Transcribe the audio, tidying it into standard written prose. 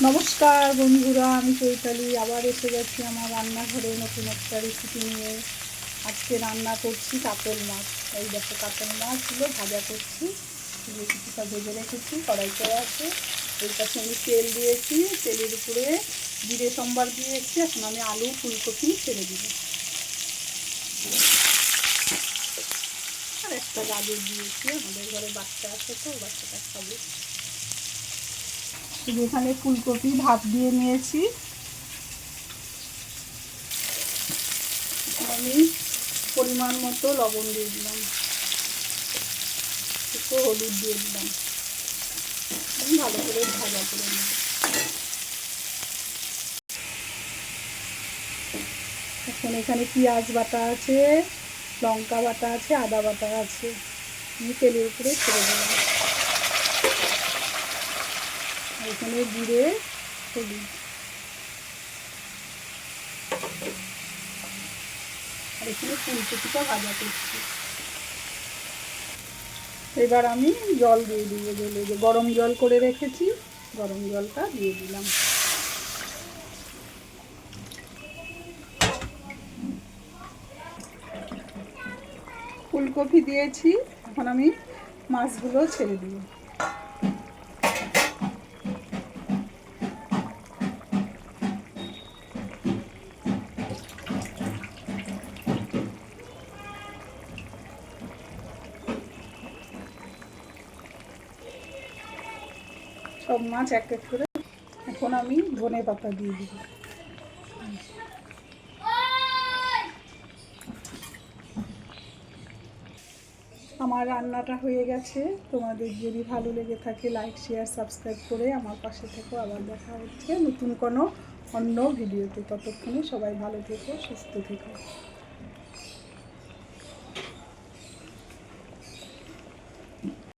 নমস্কার বন্ধুরা, আমি চৈতালি আবার এসে গেছি আমার রান্নাঘরে নতুন একটা রেসিপি নিয়ে। আজকে রান্না করছি কাতল মাছ। এই দেখো, কাতল মাছগুলো ভাজা করছি। কিছুটা ভেজে রেখেছি, কড়াইতে আছে। এর পাশে আমি তেল দিয়েছি, তেলের উপরে জিরে সম্বার দিয়েছি। এখন আমি আলু ফুলকপি ছেড়ে দিব, আর একটা গাজর দিয়েছি। আমাদের ঘরে বাচ্চা আছে, তো বাচ্চাটা খাবে। এখানে ফুলকপি ভাত দিয়ে নিয়েছি। আমি পরিমাণ মতো লবণ দিয়ে দিলাম, একটু হলুদ দিয়ে দিলাম। ভালো করে ভাজা করে নেব। এখন এখানে পেঁয়াজ বাটা আছে, লঙ্কা বাটা আছে, আদা বাটা আছে। আমি তেলের উপরে ছেড়ে দিলাম। এখানে জিরে, হলুদ, আর এখানে ফুলকপিটা ভাজা করছি। এবার আমি জল দিয়ে দিব, যে গরম জল করে রেখেছি, গরম জলটা দিয়ে দিলাম। ফুলকপি দিয়েছি, এখন আমি মাছগুলো ছেড়ে দিব। সব মাছ এক এক করে। এখন আমি ধনে পাতা দিয়ে দিব। আমার রান্নাটা হয়ে গেছে। তোমাদের যদি ভালো লেগে থাকে লাইক, শেয়ার, সাবস্ক্রাইব করে আমার পাশে থেকো। আবার দেখা হচ্ছে নতুন কোনো অন্য ভিডিওতে। ততক্ষণে সবাই ভালো থেকো, সুস্থ থেকো।